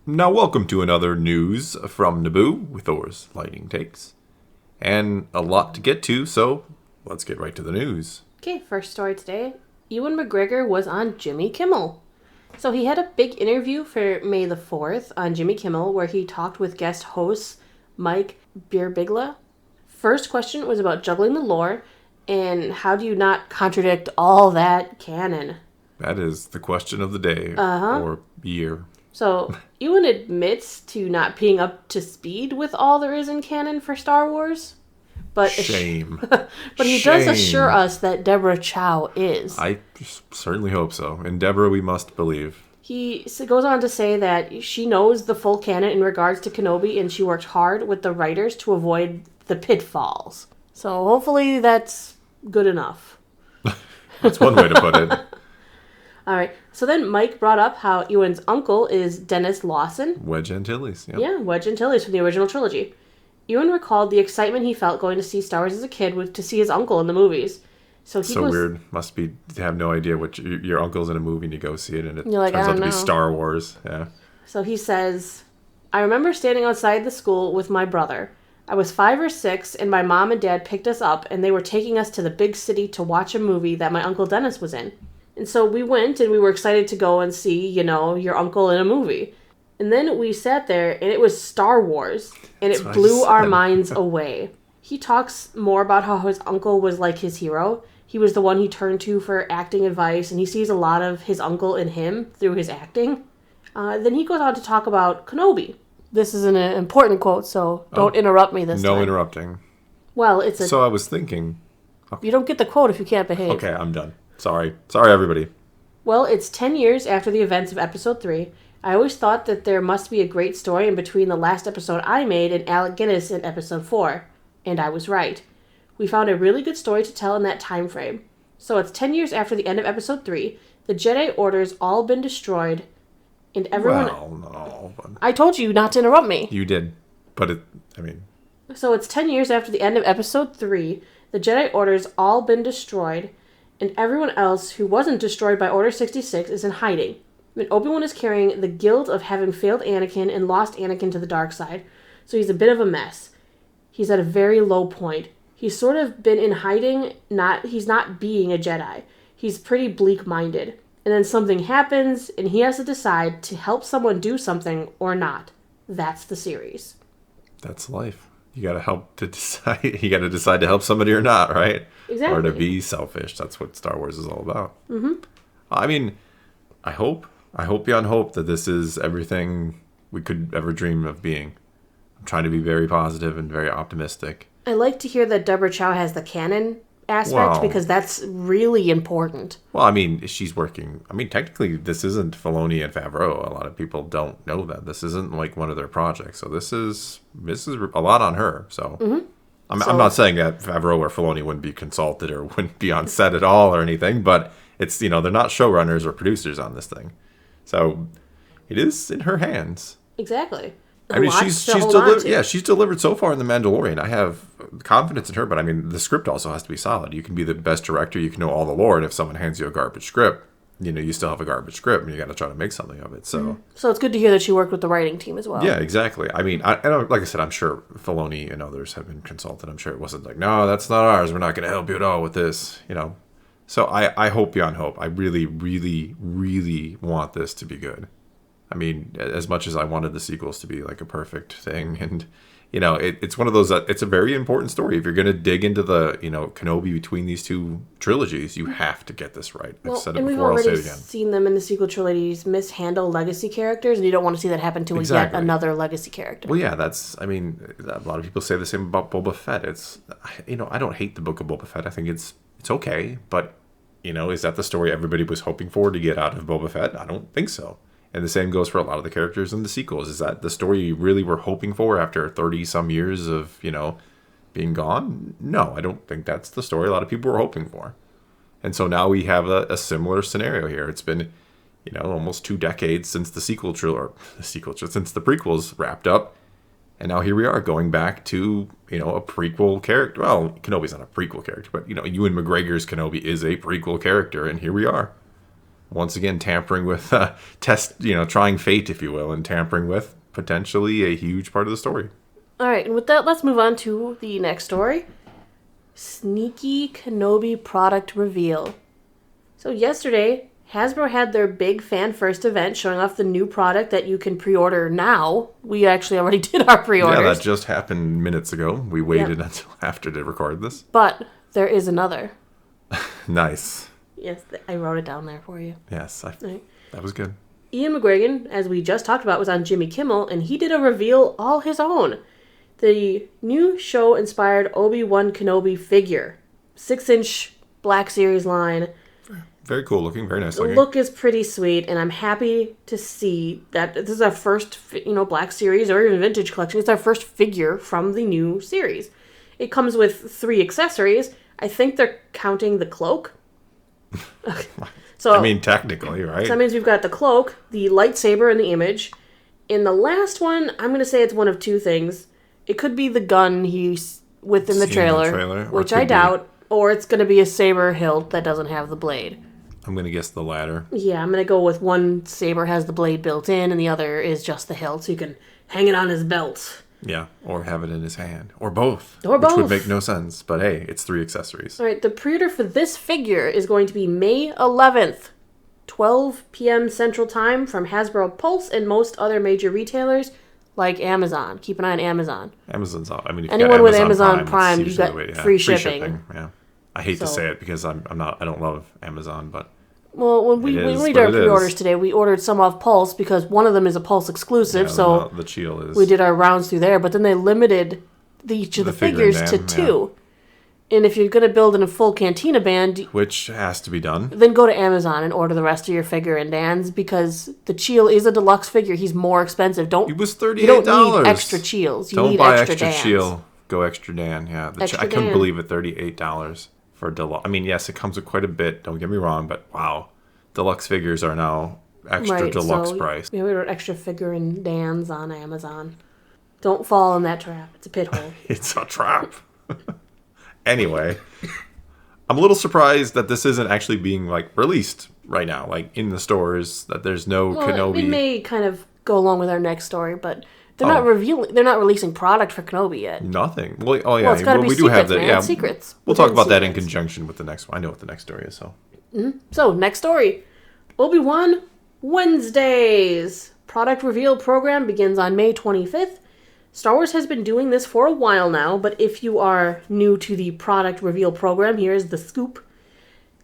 Now, welcome to another news from Naboo with Thor's Lightning Takes. And a lot to get to, so let's get right to the news. Okay, first story today. Ewan McGregor was on Jimmy Kimmel. So he had a big interview for May the 4th on Jimmy Kimmel where he talked with guest host Mike Birbiglia. First question was about juggling the lore and how do you not contradict all that canon? That is the question of the day or year. So, Ewan admits to not being up to speed with all there is in canon for Star Wars. But Shame. but he does assure us that Deborah Chow is. I certainly hope so. In Deborah, we must believe. He goes on to say that she knows the full canon in regards to Kenobi and she worked hard with the writers to avoid the pitfalls. So hopefully that's good enough. That's one way to put it. All right. So then Mike brought up how Ewan's uncle is Dennis Lawson. Wedge Antilles. Yep. Yeah, Wedge Antilles from the original trilogy. Ewan recalled the excitement he felt going to see Star Wars as a kid to see his uncle in the movies. So weird. Must be to have no idea what your uncle's in a movie and you go see it and it turns out to be Star Wars. Yeah. So he says, I remember standing outside the school with my brother. I was 5 or 6 and my mom and dad picked us up and they were taking us to the big city to watch a movie that my Uncle Dennis was in. And so we went and we were excited to go and see, your uncle in a movie. And then we sat there and it was Star Wars and it blew our minds away. He talks more about how his uncle was like his hero. He was the one he turned to for acting advice and he sees a lot of his uncle in him through his acting. Then he goes on to talk about Kenobi. This is an important quote, so don't interrupt me this time. No interrupting. Well, So I was thinking. Okay. You don't get the quote if you can't behave. Okay, I'm done. Sorry, everybody. Well, it's 10 years after the events of Episode 3. I always thought that there must be a great story in between the last episode I made and Alec Guinness in Episode 4. And I was right. We found a really good story to tell in that time frame. So it's 10 years after the end of Episode 3. The Jedi Order's all been destroyed. And everyone... Well, not all. But... I told you not to interrupt me. You did. But So it's 10 years after the end of Episode 3. The Jedi Order's all been destroyed. And everyone else who wasn't destroyed by Order 66 is in hiding. And Obi-Wan is carrying the guilt of having failed Anakin and lost Anakin to the dark side. So he's a bit of a mess. He's at a very low point. He's sort of been in hiding, he's not being a Jedi. He's pretty bleak-minded. And then something happens, and he has to decide to help someone do something or not. That's the series. That's life. You gotta help to decide. You gotta decide to help somebody or not, right? Exactly. Or to be selfish. That's what Star Wars is all about. Mm-hmm. I hope beyond hope that this is everything we could ever dream of being. I'm trying to be very positive and very optimistic. I like to hear that Deborah Chow has the canon aspect because that's really important. Well, she's working. Technically, this isn't Filoni and Favreau. A lot of people don't know that. This isn't like one of their projects. So this is a lot on her. So, I'm not saying that Favreau or Filoni wouldn't be consulted or wouldn't be on set at all or anything, but it's, they're not showrunners or producers on this thing. So it is in her hands. Exactly. She's delivered. Yeah, she's delivered so far in The Mandalorian. I have confidence in her, but the script also has to be solid. You can be the best director, you can know all the lore, and if someone hands you a garbage script, you still have a garbage script, and you got to try to make something of it. So, so it's good to hear that she worked with the writing team as well. Yeah, exactly. Like I said, I'm sure Filoni and others have been consulted. I'm sure it wasn't like, no, that's not ours. We're not going to help you at all with this. So I hope beyond hope. I really, really, really want this to be good. As much as I wanted the sequels to be like a perfect thing, and it's one of those that it's a very important story. If you're going to dig into the Kenobi between these two trilogies, you have to get this right. I've said it before. I'll say it again. We've already seen them in the sequel trilogies mishandle legacy characters, and you don't want to see that happen to yet another legacy character. Well, yeah, that's. A lot of people say the same about Boba Fett. It's I don't hate the book of Boba Fett. I think it's okay, but is that the story everybody was hoping for to get out of Boba Fett? I don't think so. And the same goes for a lot of the characters in the sequels. Is that the story you really were hoping for after 30-some years of, being gone? No, I don't think that's the story a lot of people were hoping for. And so now we have a similar scenario here. It's been, almost 2 decades since since the prequels wrapped up. And now here we are going back to, a prequel character. Well, Kenobi's not a prequel character, but, Ewan McGregor's Kenobi is a prequel character. And here we are. once again, tampering with trying fate, if you will, and tampering with potentially a huge part of the story. All right, and with that, let's move on to the next story. Sneaky Kenobi product reveal. So yesterday, Hasbro had their big fan-first event showing off the new product that you can pre-order now. We actually already did our pre-orders. Yeah, that just happened minutes ago. We waited until after to record this. But there is another. Nice. Yes, I wrote it down there for you. Yes, that was good. Ian McGregor, as we just talked about, was on Jimmy Kimmel, and he did a reveal all his own. The new show-inspired Obi-Wan Kenobi figure. 6-inch Black Series line. Very cool looking, very nice The looking. look is pretty sweet, and I'm happy to see that this is our first, Black Series or even Vintage Collection. It's our first figure from the new series. It comes with 3 accessories. I think they're counting the cloak. So technically, right? So that means we've got the cloak, the lightsaber in the image. In the last one, I'm going to say it's one of 2 things. It could be the gun he's within the trailer, which I doubt, or it's going to be a saber hilt that doesn't have the blade. I'm going to guess the latter. Yeah, I'm going to go with one saber has the blade built in, and the other is just the hilt, so you can hang it on his belt. Yeah, or have it in his hand. Or both. Or both. Which would make no sense, but hey, it's 3 accessories. All right, the pre-order for this figure is going to be May 11th, 12 p.m. Central Time from Hasbro Pulse and most other major retailers like Amazon. Keep an eye on Amazon. Amazon's off. If anyone with Amazon Prime you got free shipping. Yeah. I hate to say it because I don't love Amazon, but well, when we did our pre-orders today, we ordered some off Pulse because one of them is a Pulse exclusive, so the Cheel is. We did our rounds through there, but then they limited each of the figures to 2. Yeah. And if you're going to build in a full Cantina band, which has to be done, then go to Amazon and order the rest of your figure in Dan's because the Cheel is a deluxe figure. He's more expensive. It was $38. You don't need extra Cheels. You need buy extra Dans. Cheel. Go extra Dan. Yeah, I couldn't believe it. $38 for deluxe. Yes, it comes with quite a bit. Don't get me wrong, but wow, deluxe figures are now extra deluxe price. We ordered extra figure in Dan's on Amazon. Don't fall in that trap. It's a pit hole. It's a trap. Anyway, I'm a little surprised that this isn't actually being released right now, in the stores. That there's no Kenobi. It may kind of go along with our next story, but they're not revealing. They're not releasing product for Kenobi yet. Nothing. Well, it's got to be we secrets, do have man. Secrets. We'll talk about that in conjunction with the next one. I know what the next story is. So next story, Obi-Wan Wednesdays product reveal program begins on May 25th. Star Wars has been doing this for a while now, but if you are new to the product reveal program, here's the scoop.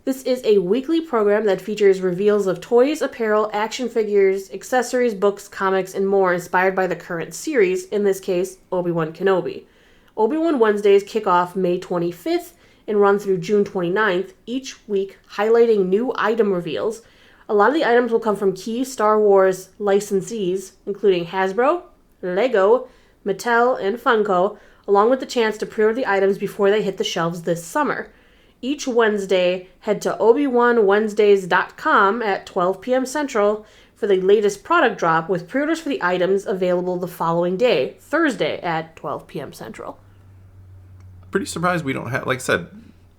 This is a weekly program that features reveals of toys, apparel, action figures, accessories, books, comics, and more inspired by the current series, in this case, Obi-Wan Kenobi. Obi-Wan Wednesdays kick off May 25th and run through June 29th, each week highlighting new item reveals. A lot of the items will come from key Star Wars licensees, including Hasbro, Lego, Mattel, and Funko, along with the chance to pre-order the items before they hit the shelves this summer. Each Wednesday, head to obiwanwednesdays.com at 12 p.m. Central for the latest product drop with pre-orders for the items available the following day, Thursday at 12 p.m. Central. Pretty surprised we don't have, like I said...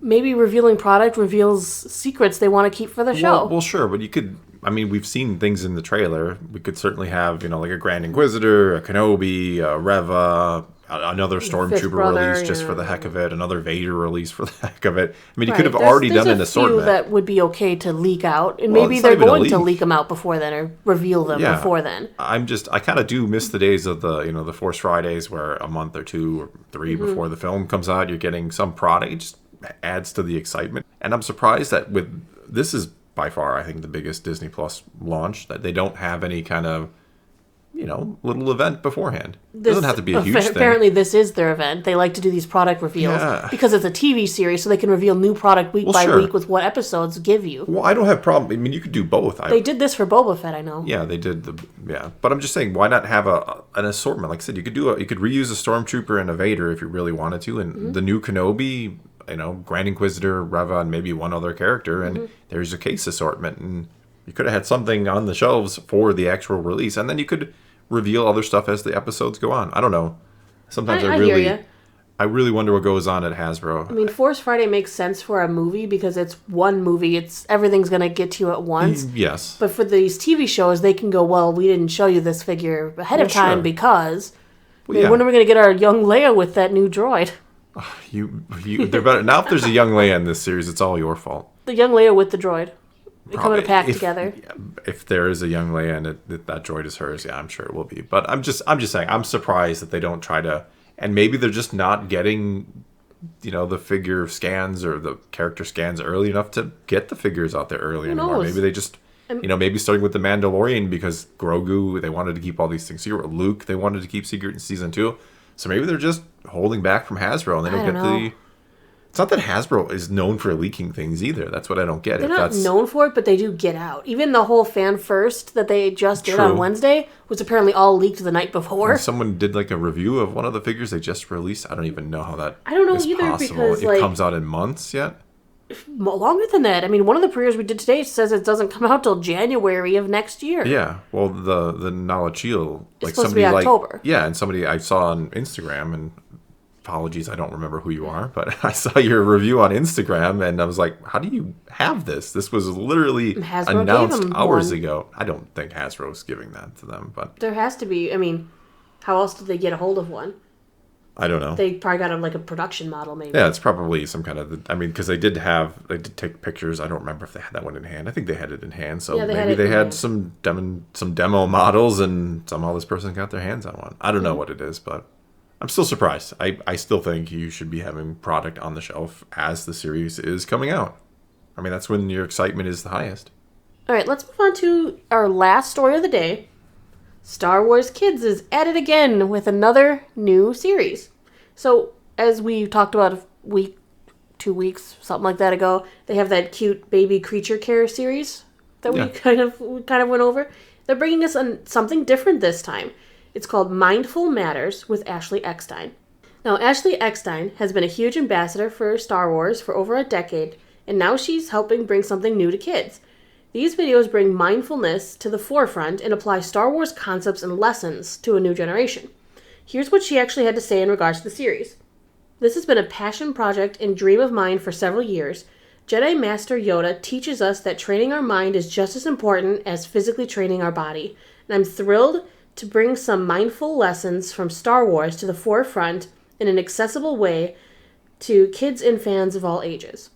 Maybe revealing product reveals secrets they want to keep for the show. Well, sure, but you could... we've seen things in the trailer. We could certainly have, a Grand Inquisitor, a Kenobi, a Reva, another Stormtrooper release just for the heck of it, another Vader release for the heck of it. You could have already done an assortment. There's a few that would be okay to leak out, and maybe they're going to leak them out before then or reveal them before then. I kind of do miss the days of the Force Fridays where a month or 2 or 3 before the film comes out, you're getting some product. It just adds to the excitement. And I'm surprised that this is by far, I think, the biggest Disney Plus launch, that they don't have any kind of, little event beforehand. It doesn't have to be a huge thing. Apparently, this is their event. They like to do these product reveals because it's a TV series, so they can reveal new product week by week with what episodes give you. Well, I don't have a problem. You could do both. They did this for Boba Fett, I know. Yeah, they did. But I'm just saying, why not have an assortment? Like I said, you could reuse a Stormtrooper and a Vader if you really wanted to, and the new Kenobi, Grand Inquisitor, Reva, and maybe one other character, and there's a case assortment, and you could have had something on the shelves for the actual release, and then you could reveal other stuff as the episodes go on. I don't know. Sometimes I really, hear I really wonder what goes on at Hasbro. I mean, Force Friday makes sense for a movie because it's one movie. It's everything's going to get to you at once. Yes. But for these TV shows, they can go, well, we didn't show you this figure ahead of time because... When are we going to get our young Leia with that new droid? They're better. Now if there's a young Leia in this series, it's all your fault. The young Leia with the droid. They come in a pack together. If there is a young Leia and that droid is hers, yeah, I'm sure it will be. But I'm just saying, I'm surprised that they don't try to... And maybe they're just not getting, the figure scans or the character scans early enough to get the figures out there early anymore. Maybe they just, maybe starting with the Mandalorian because Grogu, they wanted to keep all these things secret. Luke, they wanted to keep secret in season 2. So maybe they're just holding back from Hasbro and they don't get the... It's not that Hasbro is known for leaking things either. That's what I don't get. They're not known for it, but they do get out. Even the whole fan first that they just did on Wednesday was apparently all leaked the night before. And someone did like a review of one of the figures they just released. I don't even know how that I don't know is either possible. because it comes out in months yet? Longer than that. I mean, one of the pre-orders we did today says it doesn't come out till January of next year. Yeah. Well, the Nalachil, it's supposed to be October. Yeah, and somebody I saw on Instagram, and apologies, I don't remember who you are, but I saw your review on Instagram, and I was like, how do you have this? This was literally Hasbro announced hours ago. I don't think Hasbro's giving that to them, but... There has to be. I mean, how else did they get a hold of one? I don't know. They probably got a production model, maybe. Yeah, it's probably some kind of... I mean, because they did take pictures. I don't remember if they had that one in hand. I think they had it in hand, so maybe they had some demo models, and somehow this person got their hands on one. I don't know what it is, but... I'm still surprised. I still think you should be having product on the shelf as the series is coming out. I mean, that's when your excitement is the highest. All right, let's move on to our last story of the day. Star Wars Kids is at it again with another new series. So, as we talked about a week, 2 weeks, something like that ago, they have that cute baby creature care series that we kind of went over. They're bringing us something different this time. It's called Mindful Matters with Ashley Eckstein. Now, Ashley Eckstein has been a huge ambassador for Star Wars for over a decade, and now she's helping bring something new to kids. These videos bring mindfulness to the forefront and apply Star Wars concepts and lessons to a new generation. Here's what she actually had to say in regards to the series. This has been a passion project and dream of mine for several years. Jedi Master Yoda teaches us that training our mind is just as important as physically training our body, and I'm thrilled to bring some mindful lessons from Star Wars to the forefront in an accessible way to kids and fans of all ages.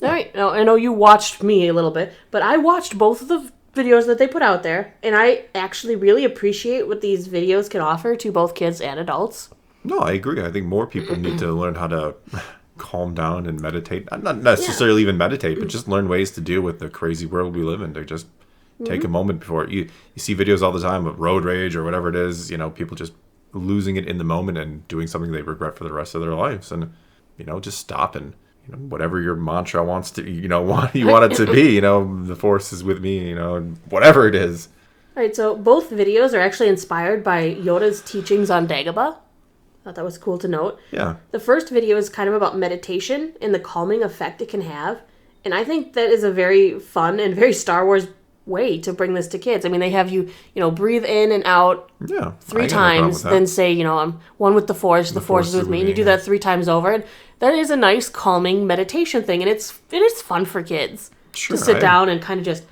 All right, now I know you watched me a little bit, but I watched both of the videos that they put out there, and I actually really appreciate what these videos can offer to both kids and adults. No, I agree. I think more people need to learn how to calm down and meditate. Not necessarily even meditate, but just learn ways to deal with the crazy world we live in. To just take a moment before you see videos all the time of road rage or whatever it is, people just losing it in the moment and doing something they regret for the rest of their lives. And, just stop and, whatever your mantra wants to, you want it to be, the force is with me, whatever it is. All right. So both videos are actually inspired by Yoda's teachings on Dagobah. I thought that was cool to note. Yeah. The first video is kind of about meditation and the calming effect it can have. And I think that is a very fun and very Star Wars way to bring this to kids. I mean, they have you, breathe in and out 3 times, then say, I'm one with the Force is with me, and you do that 3 times over. And that is a nice calming meditation thing, and it is fun for kids to sit down and kind of just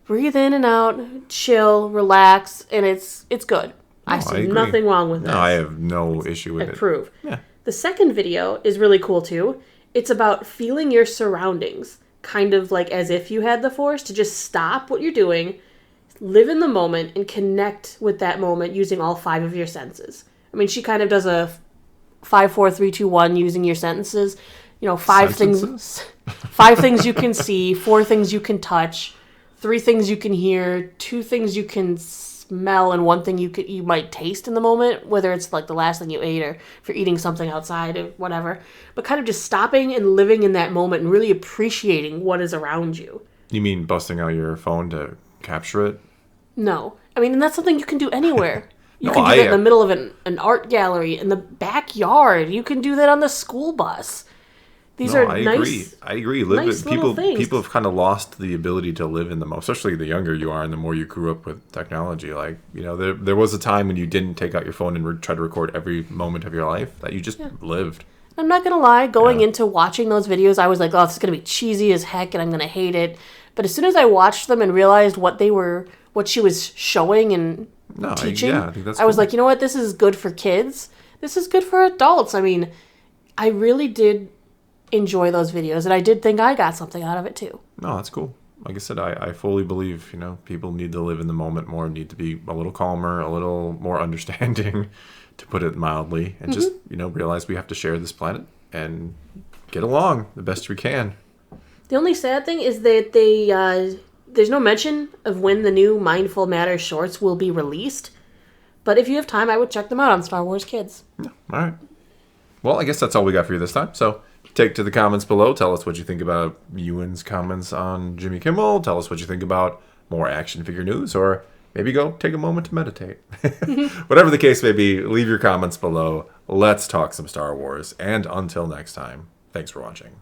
breathe in and out, chill, relax, and it's good. I see nothing wrong with this. No, I have no issue with it. Approve. Yeah. The second video is really cool too. It's about feeling your surroundings, kind of like as if you had the Force, to just stop what you're doing, live in the moment, and connect with that moment using all 5 of your senses. I mean, she kind of does a 5, 4, 3, 2, 1 using your sentences. 5 things you can see, 4 things you can touch, 3 things you can hear, 2 things you can smell, and 1 thing you might taste in the moment, whether it's like the last thing you ate or if you're eating something outside or whatever. But kind of just stopping and living in that moment and really appreciating what is around you. You mean busting out your phone to capture it? No. I mean, and that's something you can do anywhere. You can do that in the middle of an art gallery, in the backyard. You can do that on the school bus. These No, are I agree. nice. I agree. Nice little things. People have kind of lost the ability to live in the moment, especially the younger you are and the more you grew up with technology. Like, there was a time when you didn't take out your phone and try to record every moment of your life, that you just lived. I'm not going to lie, going into watching those videos, I was like, oh, this is going to be cheesy as heck and I'm going to hate it. But as soon as I watched them and realized what she was showing and teaching, I think that's I was cool. like, you know what, this is good for kids. This is good for adults. I mean, I really did enjoy those videos, and I did think I got something out of it too. No, that's cool. Like I said, I fully believe, people need to live in the moment more, need to be a little calmer, a little more understanding, to put it mildly, and just, realize we have to share this planet and get along the best we can. The only sad thing is that there's no mention of when the new Mindful Matters shorts will be released. But if you have time, I would check them out on Star Wars Kids. Yeah, all right. Well, I guess that's all we got for you this time. So take to the comments below. Tell us what you think about Ewan's comments on Jimmy Kimmel. Tell us what you think about more action figure news, or maybe go take a moment to meditate. Whatever the case may be, leave your comments below. Let's talk some Star Wars. And until next time, thanks for watching.